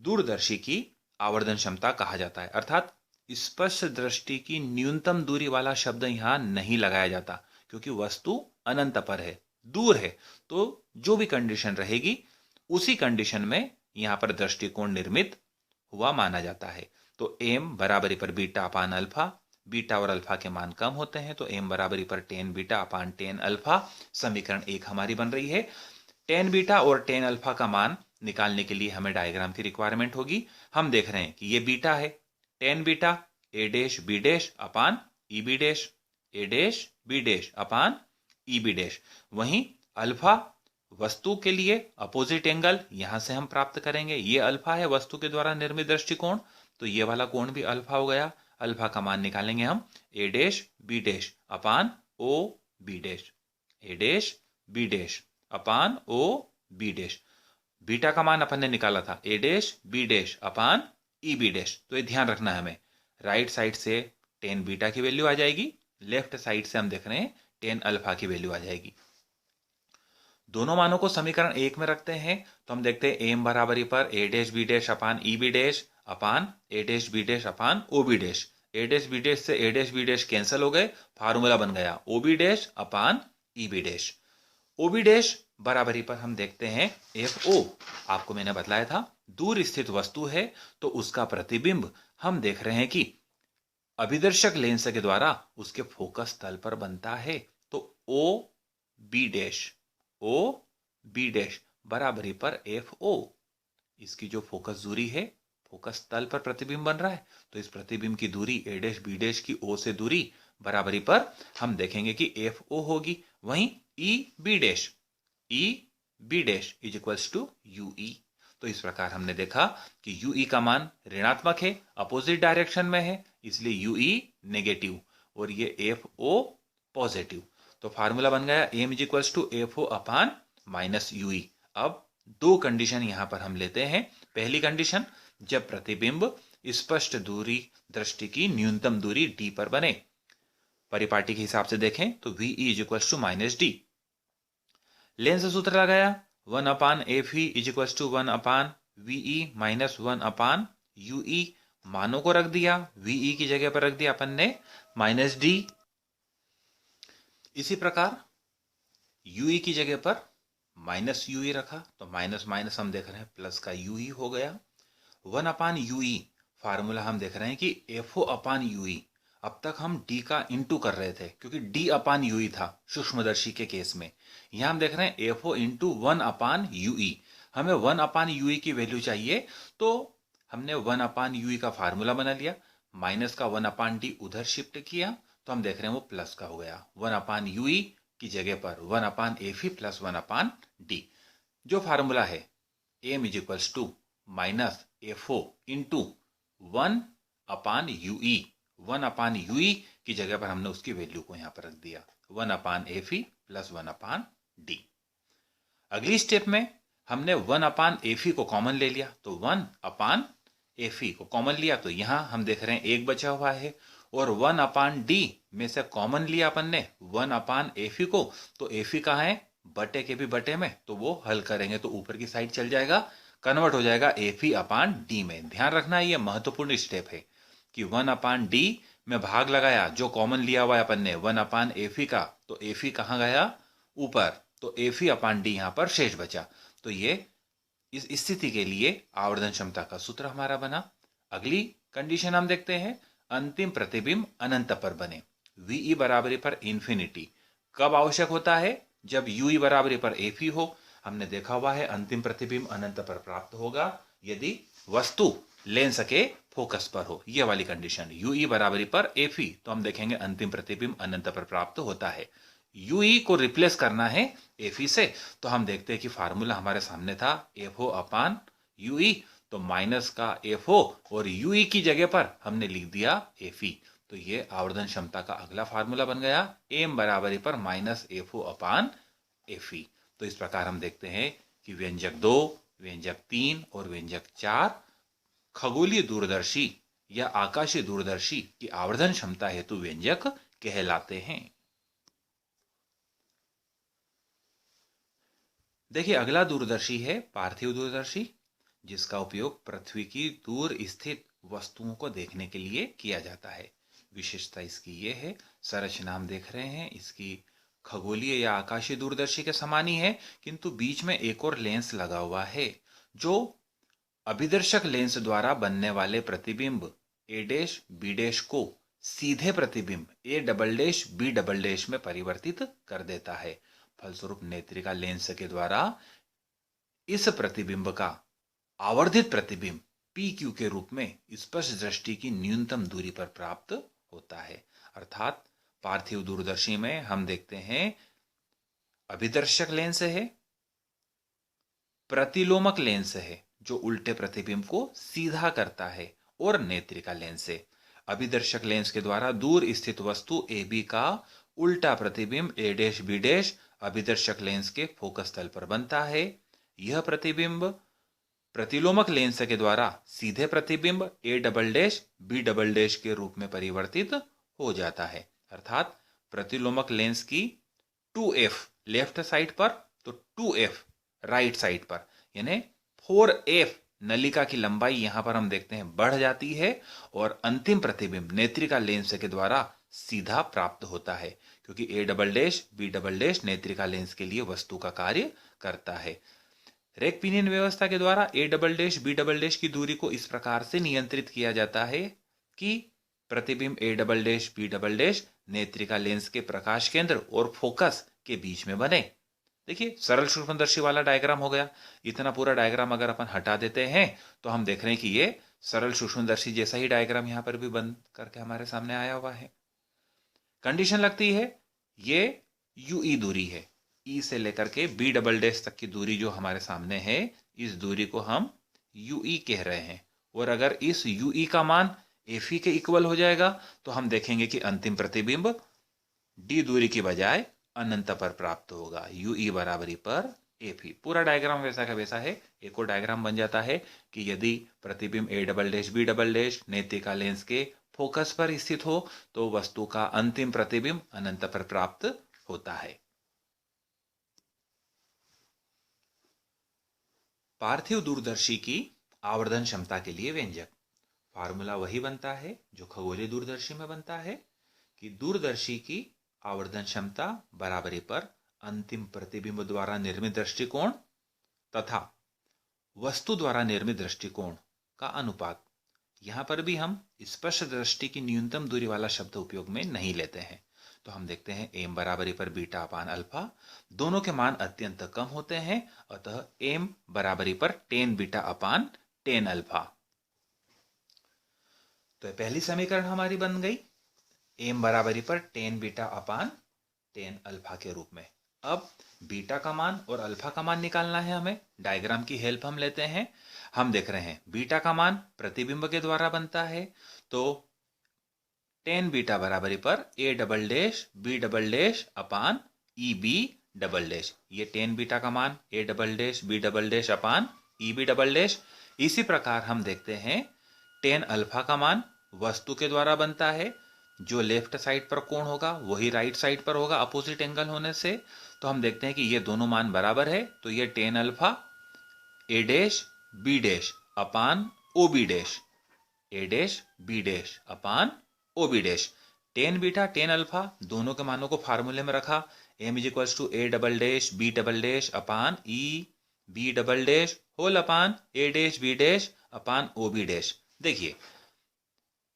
दूरदर्शी की आवर्धन क्षमता कहा जाता है। अर्थात स्पष्ट दृष्टि की न्यूनतम दूरी वाला शब्द यहां नहीं लगाया जाता, क्योंकि वस्तु अनंत पर है, दूर है, तो जो भी कंडीशन रहेगी उसी कंडीशन में यहां पर दृष्टिकोण निर्मित हुआ माना जाता है। तो एम बराबरी पर बीटा अपान अल्फा, बीटा और अल्फा के मान कम होते हैं तो एम बराबरी पर टेन बीटा अपान टेन अल्फा, समीकरण 1 हमारी बन रही है। टेन बीटा और टेन अल्फा का मान निकालने के लिए हमें डायग्राम की रिक्वायरमेंट होगी। हम देख रहे हैं कि ये बीटा है, tan beta A dash B dash upon E B dash, A dash B dash upon E B dash. वहीं अल्फा वस्तु के लिए अपोजिट एंगल यहां से हम प्राप्त करेंगे, ये अल्फा है वस्तु के द्वारा निर्मित दृष्टिकोण, तो ये वाला कोण भी अल्फा हो गया। अल्फा का मान निकालेंगे हम A dash B dash upon O B dash, A dash B dash upon O B dash. Beta का मान अपन ने निकाला था A dash B dash upon E B dash, तो ये ध्यान रखना है हमें। राइट साइड से टेन बीटा की वैल्यू आ जाएगी, लेफ्ट साइड से हम देख रहे हैं टेन अल्फा की वैल्यू आ जाएगी। दोनों मानों को समीकरण एक में रखते हैं तो हम देखते हैं एम बराबरी पर A dash B dash upon E B dash upon A dash B dash upon O B dash. A dash B dash से A dash B dash cancel हो गए, फार्मूला बन गया ओ बी डैश अपान E B dash. O B dash बराबरी पर हम देखते हैं एफ ओ। आपको मैंने बतलाया था दूर स्थित वस्तु है तो उसका प्रतिबिंब हम देख रहे हैं कि अभिदर्शक लेंस के द्वारा उसके फोकस तल पर बनता है, तो O B dash, O B dash बराबरी पर एफ ओ। इसकी जो फोकस दूरी है, फोकस तल पर प्रतिबिंब बन रहा है, तो इस प्रतिबिंब की दूरी ए डैश बी डैश की ओ से दूरी बराबरी पर हम देखेंगे कि एफ ओ होगी। वहीं E B dash, E B dash is equals to U E. तो इस प्रकार हमने देखा कि यू ई का मान ऋणात्मक है, अपोजिट डायरेक्शन में है, इसलिए यू ई नेगेटिव और ये एफ ओ पॉजिटिव। तो फार्मूला बन गया M is equals to F O अपान माइनस यू ई। अब दो कंडीशन यहां पर हम लेते हैं। पहली कंडीशन, जब प्रतिबिंब स्पष्ट दूरी दृष्टि की न्यूनतम दूरी डी पर बने। परिपाटी के हिसाब से देखें तो V is equals to minus D. Lens सूत्र लगाया 1 अपान F E is equals to 1 upon V E minus 1 upon U E. मानों को रख दिया, वीई की जगह पर रख दिया अपन ने माइनस डी। इसी प्रकार यूई की जगह पर माइनस यूई रखा, तो माइनस माइनस हम देख रहे हैं प्लस का यूई हो गया। 1 अपान यूई फार्मूला हम देख रहे हैं कि एफ ओ अपान यूई। अब तक हम डी का इंटू कर रहे थे क्योंकि डी अपान यूई था सूक्ष्मदर्शी के केस में। यहां हम देख रहे हैं एफ ओ इंटू 1 अपान यूई। हमें 1 अपान यूई की वैल्यू चाहिए, तो हमने 1 अपान यूई का फार्मूला बना लिया, माइनस का 1 अपान डी उधर शिफ्ट किया, तो हम देख रहे हैं वो प्लस का हो गया। 1 अपान यूई की जगह पर 1 अपान एफ ई प्लस 1 अपान डी। जो फार्मूला है M is equals to minus F O into 1 upon U E. 1 upon U E की जगह पर हमने उसकी वैल्यू को यहां पर रख दिया 1 अपान एफ ई प्लस 1 अपान डी। अगली स्टेप में हमने 1 अपान एफ ई को कॉमन ले लिया, तो 1 अपान एफ ई को कॉमन लिया, तो यहां हम देख रहे हैं एक बचा हुआ है, और 1 अपान डी में से कॉमन लिया अपन ने 1 अपान एफ ई को, तो एफ ई कहां है, बटे के भी बटे में, तो वो हल करेंगे तो ऊपर की साइड चल जाएगा, कन्वर्ट हो जाएगा एफ ई अपान डी में। ध्यान रखना ये महत्वपूर्ण स्टेप है कि 1 अपान डी में भाग लगाया, जो कॉमन लिया हुआ है अपन ने 1 अपान एफ ई का, तो एफ ई कहां गया, ऊपर, तो एफ ई अपान डी यहां पर शेष बचा। तो ये इस स्थिति के लिए आवर्धन क्षमता का सूत्र हमारा बना। अगली कंडीशन हम देखते हैं, अंतिम प्रतिबिंब अनंत पर बने, वीई बराबरी पर इंफिनिटी। कब आवश्यक होता है, जब यूई बराबरी पर एफ ई हो। हमने देखा हुआ है अंतिम प्रतिबिंब अनंत पर प्राप्त होगा यदि वस्तु लेंस के फोकस पर हो, यह वाली कंडीशन। यूई बराबरी पर एफ ई, तो हम देखेंगे अंतिम प्रतिबिंब अनंत पर प्राप्त होता है। यूई को रिप्लेस करना है एफ ई से, तो हम देखते हैं कि फार्मूला हमारे सामने था एफ ओ अपान यूई, तो माइनस का एफ ओ और यूई की जगह पर हमने लिख दिया एफ ई, तो ये आवर्धन क्षमता का अगला फार्मूला बन गया एम बराबरी पर minus F O upon F ई। तो इस प्रकार हम देखते हैं कि व्यंजक 2, व्यंजक 3 और व्यंजक 4 खगोलीय दूरदर्शी या आकाशीय दूरदर्शी की आवर्धन क्षमता हेतु व्यंजक कहलाते हैं। देखिए अगला दूरदर्शी है पार्थिव दूरदर्शी, जिसका उपयोग पृथ्वी की दूर स्थित वस्तुओं को देखने के लिए किया जाता है। विशेषता इसकी यह है, संरचना हम देख रहे हैं इसकी खगोलीय या आकाशीय दूरदर्शी के समान ही है, किंतु बीच में एक और लेंस लगा हुआ है जो अभिदर्शक लेंस द्वारा बनने वाले प्रतिबिंब ए डैश बी डैश को सीधे प्रतिबिंब A double dash B double dash में परिवर्तित कर देता है। फलस्वरूप नेत्रिका लेंस के द्वारा इस प्रतिबिंब का आवर्धित प्रतिबिंब पी क्यू के रूप में स्पष्ट दृष्टि की न्यूनतम दूरी पर प्राप्त होता है। अर्थात पार्थिव दूरदर्शी में हम देखते हैं अभिदर्शक लेंस है, प्रतिलोमक लेंस है जो उल्टे प्रतिबिंब को सीधा करता है, और नेत्रिका लेंस है अभिदर्शक लेंस के द्वारा दूर स्थित वस्तु ए बी का उल्टा प्रतिबिंब ए डैश बी डैश अभिदर्शक लेंस के फोकस तल पर बनता है। यह प्रतिबिंब प्रतिलोमक लेंस के द्वारा सीधे प्रतिबिंब A double dash B double dash के रूप में परिवर्तित हो जाता है। अर्थात प्रतिलोमक लेंस की 2f लेफ्ट साइड पर तो 2f राइट साइड पर, यानी 4f नलिका की लंबाई यहां पर हम देखते हैं बढ़ जाती है, और अंतिम प्रतिबिंब नेत्रिका लेंस के द्वारा सीधा प्राप्त होता है, क्योंकि A double dash B double dash नेत्रिका लेंस के लिए वस्तु का कार्य करता है। रेक पिनियन व्यवस्था के द्वारा A double dash B double dash की दूरी को इस प्रकार से नियंत्रित किया जाता है कि प्रतिबिंब A double dash B double dash नेत्रिका लेंस के प्रकाश केंद्र और फोकस के बीच में बने। देखिए सरल सूक्ष्मदर्शी वाला डायग्राम हो गया। इतना पूरा डायग्राम अगर अपन हटा देते हैं तो हम देख रहे हैं कि ये सरल सूक्ष्मदर्शी जैसा ही डायग्राम यहां पर भी बंद करके हमारे सामने आया हुआ है। कंडीशन लगती है ये यूई दूरी है, ई से लेकर के बी डबल डैश तक की दूरी जो हमारे सामने है, इस दूरी को हम यूई कह रहे हैं। और अगर इस यूई का मान एफई के इक्वल हो जाएगा तो हम देखेंगे कि अंतिम प्रतिबिंब डी दूरी की बजाय अनंत पर प्राप्त होगा, यूई बराबरी पर एफई। पूरा डायग्राम वैसा का वैसा है। एक और डायग्राम बन जाता है कि यदि प्रतिबिंब A double dash B double dash नेत्रिका लेंस के फोकस पर स्थित हो तो वस्तु का अंतिम प्रतिबिंब अनंत पर प्राप्त होता है। पार्थिव दूरदर्शी की आवर्धन क्षमता के लिए व्यंजक। फार्मूला वही बनता है जो खगोलीय दूरदर्शी में बनता है कि दूरदर्शी की आवर्धन क्षमता बराबरी पर अंतिम प्रतिबिंब द्वारा निर्मित दृष्टिकोण तथा वस्तु द्वारा निर्मित दृष्टिकोण का अनुपात। यहां पर भी हम स्पष्ट दृष्टि की न्यूनतम दूरी वाला शब्द उपयोग में नहीं लेते हैं, तो हम देखते हैं एम बराबरी पर बीटा अपान अल्फा, दोनों के मान अत्यंत कम होते हैं, अतः एम बराबरी पर टेन बीटा अपान टेन अल्फा। तो पहली समीकरण हमारी बन गई एम बराबरी पर टेन बीटा अपान टेन अल्फा के रूप में। अब बीटा का मान और अल्फा का मान निकालना है हमें। डायग्राम की हेल्प हम लेते हैं। हम देख रहे हैं बीटा का मान प्रतिबिंब के द्वारा बनता है, तो टेन बीटा बराबरी पर A double dash B double dash upon E B double dash. ये टेन बीटा का मान A double dash B double dash upon E B double dash. इसी प्रकार हम देखते हैं टेन अल्फा का मान वस्तु के द्वारा बनता है, जो लेफ्ट साइड पर कोण होगा वही राइट साइड पर होगा अपोजिट एंगल होने से। तो हम देखते हैं कि ये दोनों मान बराबर है, तो ये tan alpha A dash B dash upon O B dash, A dash B dash upon O B dash. Tan beta tan alpha दोनों के मानों को फार्मूले में रखा, M is equals to A double dash B double dash upon E B double dash whole upon A dash B dash upon O B dash. देखिए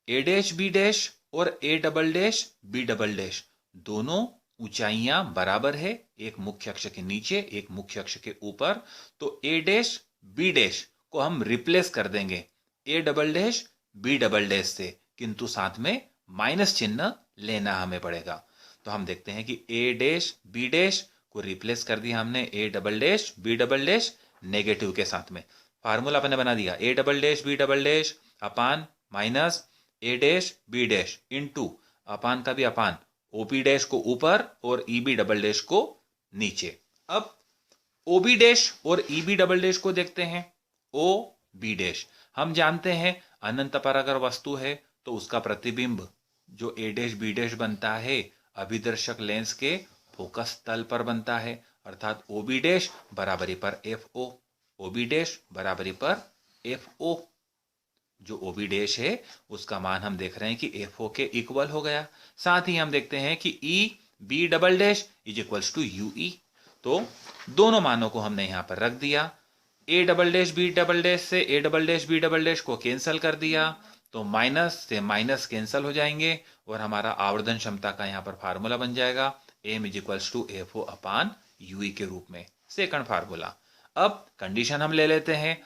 A dash B dash और A double dash B double dash दोनों ऊंचाइयां बराबर है, एक मुख्य अक्ष के नीचे एक मुख्य अक्ष के ऊपर। तो ए डैश बी डैश को हम रिप्लेस कर देंगे A double dash B double dash से, किंतु साथ में माइनस चिन्ह लेना हमें पड़ेगा। तो हम देखते हैं कि ए डैश बी डैश को रिप्लेस कर दिया हमने A double dash B double dash negative के साथ में। फार्मूला अपने बना दिया A double dash B double dash upon minus A dash B dash into upon का भी अपान ओ बी डैश को ऊपर और ई बी डबल डैश को नीचे। अब ओ बी डैश और ई बी डबल डैश को देखते हैं। ओ बी डैश हम जानते हैं अनंत पर अगर वस्तु है तो उसका प्रतिबिंब जो ए डैश बी डैश बनता है अभिदर्शक लेंस के फोकस तल पर बनता है, अर्थात ओ बी डैश बराबरी पर F O, O B dash बराबरी पर एफ ओ। जो ओ बी डैश है उसका मान हम देख रहे हैं कि एफ ओ के इक्वल हो गया। साथ ही हम देखते हैं कि E B double dash is equals to U E. तो दोनों मानों को हमने यहां पर रख दिया। A double dash B double dash से A double dash B double dash को कैंसिल कर दिया, तो माइनस से माइनस कैंसिल हो जाएंगे और हमारा आवर्धन क्षमता का यहां पर फार्मूला बन जाएगा M is equals to F O अपान यूई के रूप में, सेकंड फार्मूला। अब कंडीशन हम ले लेते हैं,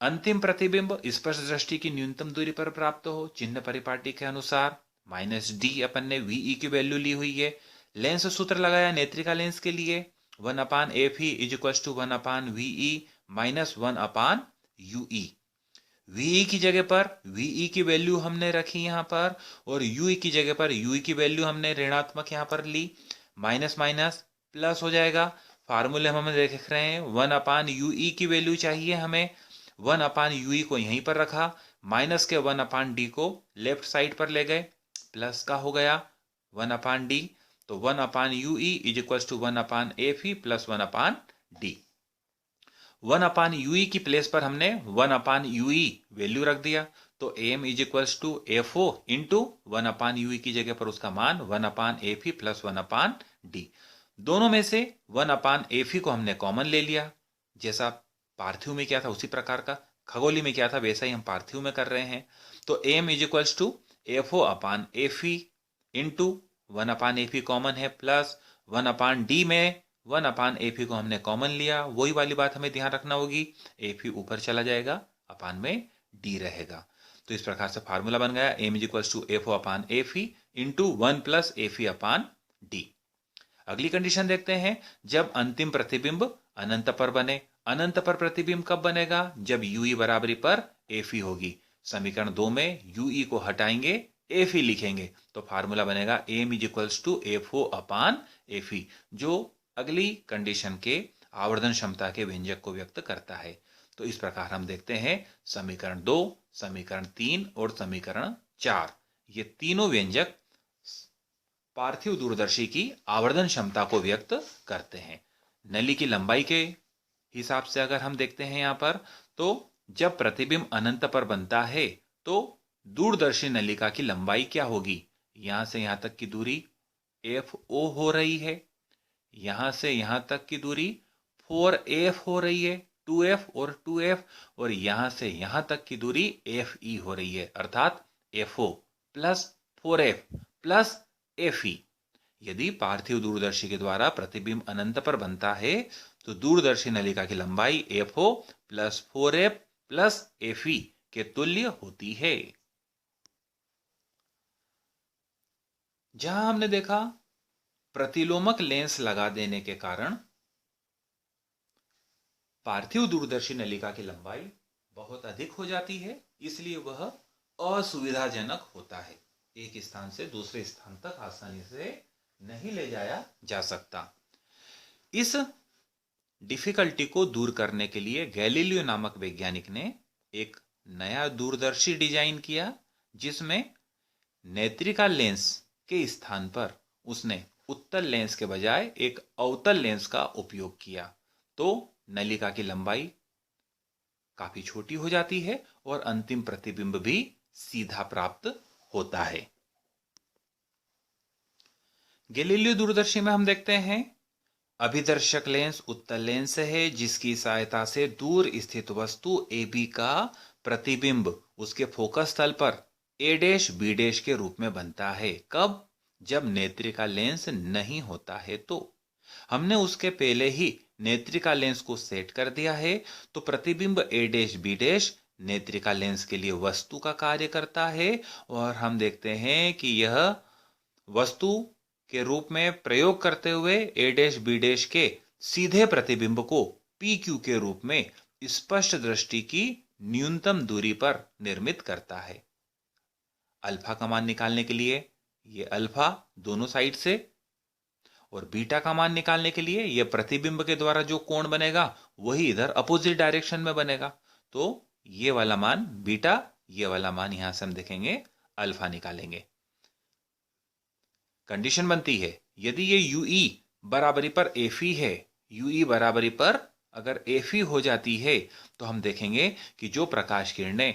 अंतिम प्रतिबिंब स्पष्ट दृष्टि की न्यूनतम दूरी पर प्राप्त हो चिन्ह परिपाटी के अनुसार। माइनस डी अपन ने वीई की वैल्यू ली हुई है। लेंस सूत्र लगाया नेत्रिका लेंस के लिए 1 अपान F E is equal to 1 upon V E minus 1/UE। VE की जगह पर VE की वैल्यू हमने रखी यहां पर, और UE की जगह पर UE की वैल्यू हमने ऋणात्मक यहां पर ली। माइनस माइनस प्लस हो जाएगा। फार्मूले में हम देख रहे हैं 1/UE की वैल्यू चाहिए हमें। 1/UE को यहीं पर रखा, माइनस के 1/D को लेफ्ट साइड पर ले गए, प्लस का हो गया 1/D। तो 1/UE is equal to 1/FE plus 1/D। 1/UE की प्लेस पर हमने 1/UE वैल्यू रख दिया, तो AM is equal to FO into 1/UE की जगह पर उसका मान 1/FE प्लस 1/D। दोनों में से 1/FE को हमने कॉमन ले लिया, जैसा पार्थिव में क्या था उसी प्रकार का खगोली में क्या था वैसा ही हम पार्थिव में कर रहे हैं। तो AM is equal to FO/FE into 1/FE common है, प्लस 1/D में 1/FE को हमने कॉमन लिया, वही वाली बात हमें ध्यान रखना होगी, FE ऊपर चला जाएगा, अपान में D रहेगा। तो इस प्रकार से फार्मूला बन गया M is equal to FO/FE into 1 plus FE/D। अगली कंडीशन देखते हैं, जब अंतिम प्रतिबिंब अनंत पर बने। अनंत पर प्रतिबिंब कब बनेगा? जब UE बराबरी पर FE होगी। समीकरण 2 में UE को हटाएंगे, FE लिखेंगे, तो फार्मूला बनेगा M is equals to FO/FE, जो अगली कंडीशन के आवर्धन क्षमता के व्यंजक को व्यक्त करता है। तो इस प्रकार हम देखते हैं समीकरण 2, समीकरण 3 और समीकरण 4, ये तीनों व्यंजक पार्थिव दूरदर्शी की आवर्धन क्षमता को व्यक्त करते हैं। नली की लंबाई के हिसाब से अगर हम देखते हैं यहां पर, तो जब प्रतिबिंब अनंत पर बनता है तो दूरदर्शी नलिका की लंबाई क्या होगी? यहां से यहां तक की दूरी FO हो रही है, यहां से यहां तक की दूरी 4F हो रही है, 2F और 2F, और यहां से यहां तक की दूरी FE हो रही है, अर्थात FO plus 4F plus FE। यदि पार्थिव दूरदर्शी के द्वारा प्रतिबिंब अनंत पर बनता है तो दूरदर्शी नलिका की लंबाई FO plus 4F plus FE के तुल्य होती है। जहां हमने देखा प्रतिलोमक लेंस लगा देने के कारण पार्थिव दूरदर्शी नलिका की लंबाई बहुत अधिक हो जाती है, इसलिए वह असुविधाजनक होता है, एक स्थान से दूसरे स्थान तक आसानी से नहीं ले जाया जा सकता। इस डिफिकल्टी को दूर करने के लिए गैलीलियो नामक वैज्ञानिक ने एक नया दूरदर्शी डिजाइन किया, जिसमें नेत्रिका लेंस के स्थान पर उसने उत्तल लेंस के बजाय एक अवतल लेंस का उपयोग किया। तो नलिका की लंबाई काफी छोटी हो जाती है और अंतिम प्रतिबिंब भी सीधा प्राप्त होता है। गैलीलियो दूरदर्शी में हम देखते हैं अभिदर्शक लेंस उत्तल लेंस है, जिसकी सहायता से दूर स्थित वस्तु AB का प्रतिबिंब उसके फोकस तल पर A' B' के रूप में बनता है। कब? जब नेत्रिका लेंस नहीं होता है। तो हमने उसके पहले ही नेत्रिका लेंस को सेट कर दिया है, तो प्रतिबिंब A' B' नेत्रिका लेंस के लिए वस्तु का कार्य करता है, और हम देखते हैं कि यह वस्तु के रूप में प्रयोग करते हुए A' B' के सीधे प्रतिबिंब को PQ के रूप में स्पष्ट दृष्टि की न्यूनतम दूरी पर निर्मित करता है। अल्फा का मान निकालने के लिए ये अल्फा दोनों साइड से, और बीटा का मान निकालने के लिए यह प्रतिबिंब के द्वारा जो कोण बनेगा वही इधर अपोजिट डायरेक्शन में बनेगा। तो ये वाला मान बीटा, ये वाला मान यहां से हम देखेंगे अल्फा निकालेंगे। कंडीशन बनती है, यदि ये UE बराबरी पर FE है, UE बराबरी पर अगर FE हो जाती है, तो हम देखेंगे कि जो प्रकाश किरणें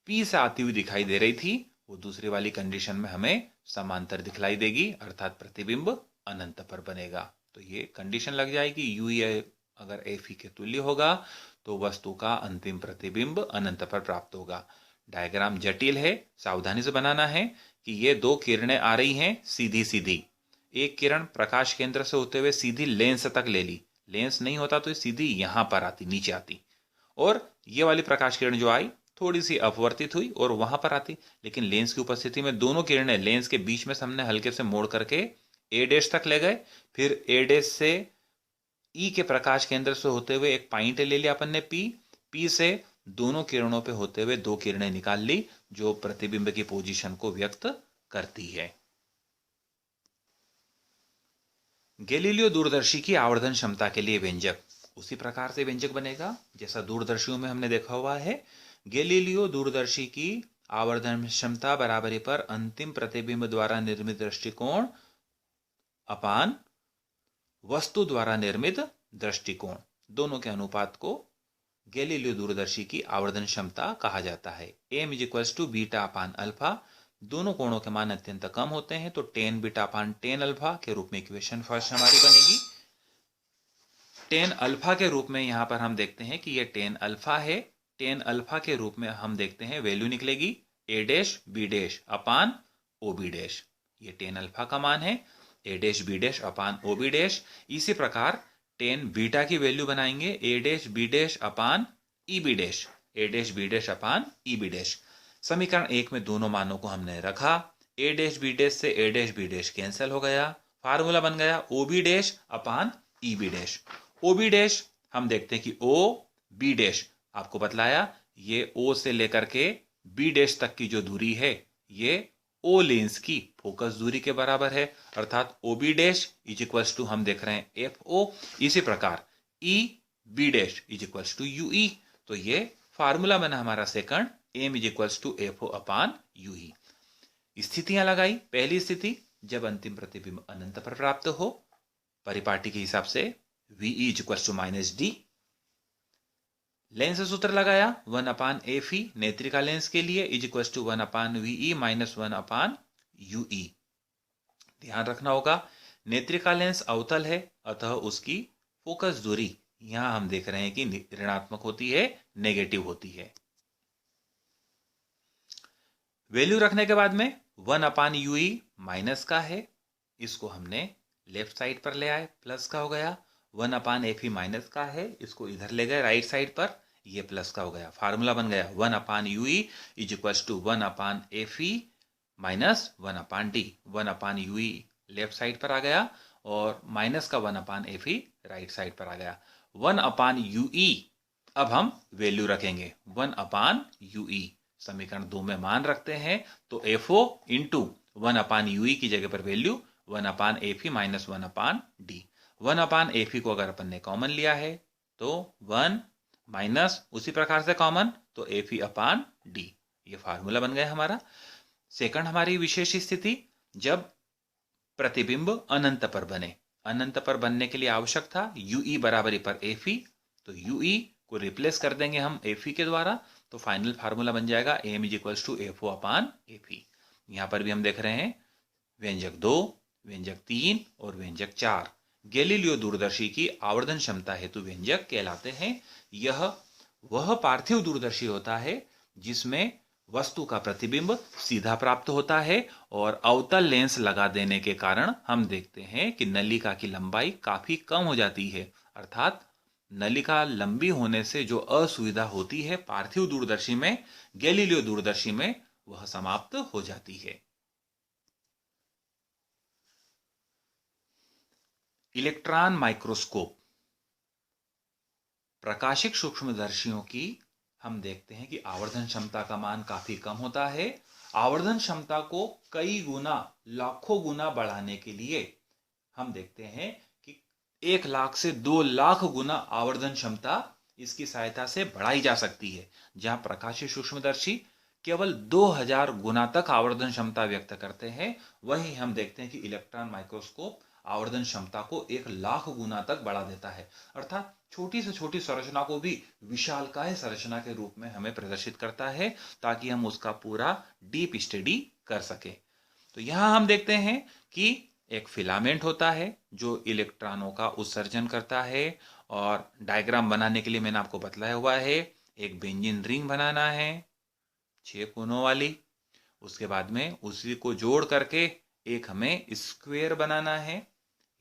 P से आती हुई दिखाई दे रही थी वो दूसरी वाली कंडीशन में हमें समांतर दिखलाई देगी, अर्थात प्रतिबिंब अनंत पर बनेगा। तो ये कंडीशन लग जाएगी, UE अगर FE के तुल्य होगा तो वस्तु का अंतिम प्रतिबिंब अनंत पर प्राप्त होगा। डायग्राम जटिल है, सावधानी से बनाना है कि ये दो किरणें आ रही हैं सीधी सीधी। एक किरण प्रकाश केंद्र से होते हुए सीधी लेंस तक ले ली, लेंस नहीं होता तो ये सीधी यहां पर आती, नीचे आती, और ये वाली प्रकाश किरण जो आई थोड़ी सी अपवर्तित हुई और वहां पर आती, लेकिन लेंस की उपस्थिति में दोनों किरणें लेंस के बीच में हमने हल्के से मोड़ करके A' तक ले गए, फिर A' से ई के प्रकाश केंद्र से होते हुए एक पॉइंट ले लिया अपन ने पी से दोनों किरणों पे होते हुए दो किरणें निकाल ली जो प्रतिबिंब की पोजीशन को व्यक्त करती है। गैलीलियो दूरदर्शी की आवर्धन क्षमता के लिए व्यंजक उसी प्रकार से व्यंजक बनेगा जैसा दूरदर्शियों में हमने देखा हुआ है। गैलीलियो दूरदर्शी की आवर्धन क्षमता बराबरी पर अंतिम प्रतिबिंब द्वारा निर्मित दृष्टिकोण अपान वस्तु द्वारा निर्मित दृष्टिकोण, दोनों के अनुपात को गैलीलियो दूरदर्शी की आवर्धन क्षमता कहा जाता है। M is equals to beta upon alpha, दोनों कोणों के मान अत्यंत कम होते हैं तो टेन बीटा अपान टेन अल्फा के रूप में इक्वेशन फर्स्ट हमारी बनेगी। टेन अल्फा के रूप में यहां पर हम देखते हैं कि ये टेन अल्फा है। टेन अल्फा के रूप में हम देखते हैं वैल्यू निकलेगी A dash B dash upon O B dash, ये टेन अल्फा का मान है, A dash B dash upon O B dash. इसी प्रकार टेन बीटा की वैल्यू बनाएंगे A dash B dash upon E B dash, A dash B dash upon E B dash. समीकरण एक में दोनों मानों को हमने रखा, ए डैश बी डैश से A dash B dash cancel हो गया, फार्मूला बन गया ओ बी डैश अपान E B dash. O B dash हम देखते हैं कि ओ बी डैश आपको बतलाया ये ओ से लेकर के बी डैश तक की जो दूरी है ये ओ लेंस की फोकस दूरी के बराबर है, अर्थात O B dash is equals to हम देख रहे हैं एफ ओ। इसी प्रकार E B dash is equals to U E, तो ये फार्मूला बना हमारा second, M is equals to F O upon U E. स्थितियां लगाई, पहली स्थिति जब अंतिम प्रतिबिंब अनंत पर प्राप्त हो, परिपाटी के हिसाब से V E is equals to minus D. Lens सूत्र लगाया 1 अपान एफ ई नेत्रिका लेंस के लिए is equal to 1 upon V E minus 1 upon U E. ध्यान रखना होगा नेत्रिका लेंस अवतल है अतः उसकी फोकस दूरी यहां हम देख रहे हैं कि ऋणात्मक होती है, नेगेटिव होती है। वैल्यू रखने के बाद में 1 अपान यूई माइनस का है, इसको हमने लेफ्ट साइड पर ले आए, प्लस का हो गया। 1 अपान एफ ई माइनस का है, इसको इधर ले गए राइट साइड पर, ये प्लस का हो गया। फार्मूला बन गया 1 upon U E is equal to 1 upon F E minus 1 upon D. 1 upon U E left side पर आ गया और माइनस का 1 अपान एफ ई राइट साइड पर आ गया। 1 अपान यू ई अब हम वैल्यू रखेंगे 1 अपान यू ई, समीकरण 2 में मान रखते हैं तो F O into 1 upon U E की जगह पर वैल्यू 1 अपान एफ ई माइनस 1 अपान डी। 1 अपान एफ ई को अगर अपन ने कॉमन लिया है तो 1 माइनस उसी प्रकार से कॉमन तो एफ ई अपान डी, ये फार्मूला बन गया हमारा। सेकंड हमारी विशेष स्थिति जब प्रतिबिंब अनंत पर बने, अनंत पर बनने के लिए आवश्यक था यूई बराबरी पर एफ ई, तो यूई को रिप्लेस कर देंगे हम एफ ई के द्वारा, तो फाइनल फार्मूला बन जाएगा M is equal to F O upon F E. यहां पर भी हम देख रहे हैं व्यंजक 2, व्यंजक 3 और व्यंजक 4 गैलीलियो दूरदर्शी की आवर्धन क्षमता हेतु व्यंजक कहलाते हैं। यह वह पार्थिव दूरदर्शी होता है जिसमें वस्तु का प्रतिबिंब सीधा प्राप्त होता है और अवतल लेंस लगा देने के कारण हम देखते हैं कि नलिका की लंबाई काफी कम हो जाती है, अर्थात नलिका लंबी होने से जो असुविधा होती है पार्थिव दूरदर्शी में, गैलीलियो दूरदर्शी में वह समाप्त हो जाती है। इलेक्ट्रॉन माइक्रोस्कोप, प्रकाशिक सूक्ष्मदर्शियों की हम देखते हैं कि आवर्धन क्षमता का मान काफी कम होता है। आवर्धन क्षमता को कई गुना, लाखों गुना बढ़ाने के लिए हम देखते हैं कि 1 लाख से 2 लाख गुना आवर्धन क्षमता इसकी सहायता से बढ़ाई जा सकती है। जहां प्रकाशिक सूक्ष्मदर्शी केवल 2000 गुना तक आवर्धन क्षमता व्यक्त करते हैं, वहीं हम देखते हैं कि इलेक्ट्रॉन माइक्रोस्कोप आवर्धन क्षमता को 1 लाख गुना तक बढ़ा देता है, अर्थात छोटी से छोटी संरचना को भी विशालकाय संरचना के रूप में हमें प्रदर्शित करता है ताकि हम उसका पूरा डीप स्टडी कर सके। तो यहां हम देखते हैं कि एक फिलामेंट होता है जो इलेक्ट्रॉनों का उत्सर्जन करता है, और डायग्राम बनाने के लिए मैंने आपको बतलाया हुआ है एक बेंजीन रिंग बनाना है 6 कोनों वाली, उसके बाद में उसी को जोड़ करके एक हमें स्क्वायर बनाना है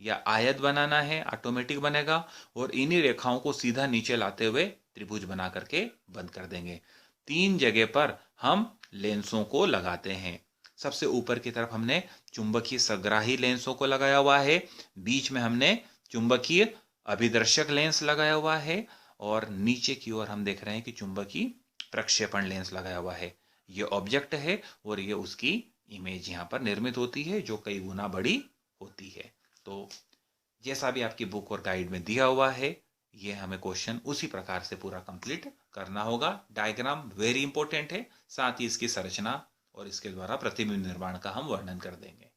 या आयत बनाना है, ऑटोमेटिक बनेगा, और इन्हीं रेखाओं को सीधा नीचे लाते हुए त्रिभुज बना करके बंद कर देंगे। 3 जगह पर हम लेंसों को लगाते हैं। सबसे ऊपर की तरफ हमने चुंबकीय सग्राही लेंसों को लगाया हुआ है, बीच में हमने चुंबकीय अभिदर्शक लेंस लगाया हुआ है और नीचे की ओर हम देख रहे हैं कि चुंबकीय प्रक्षेपण लेंस लगाया हुआ है। ये ऑब्जेक्ट है और ये उसकी इमेज यहाँ पर निर्मित होती है जो कई गुना बड़ी होती है। तो जैसा भी आपकी बुक और गाइड में दिया हुआ है, ये हमें क्वेश्चन उसी प्रकार से पूरा कंप्लीट करना होगा। डायग्राम वेरी इंपॉर्टेंट है, साथ ही इसकी संरचना और इसके द्वारा प्रतिबिंब निर्माण का हम वर्णन कर देंगे।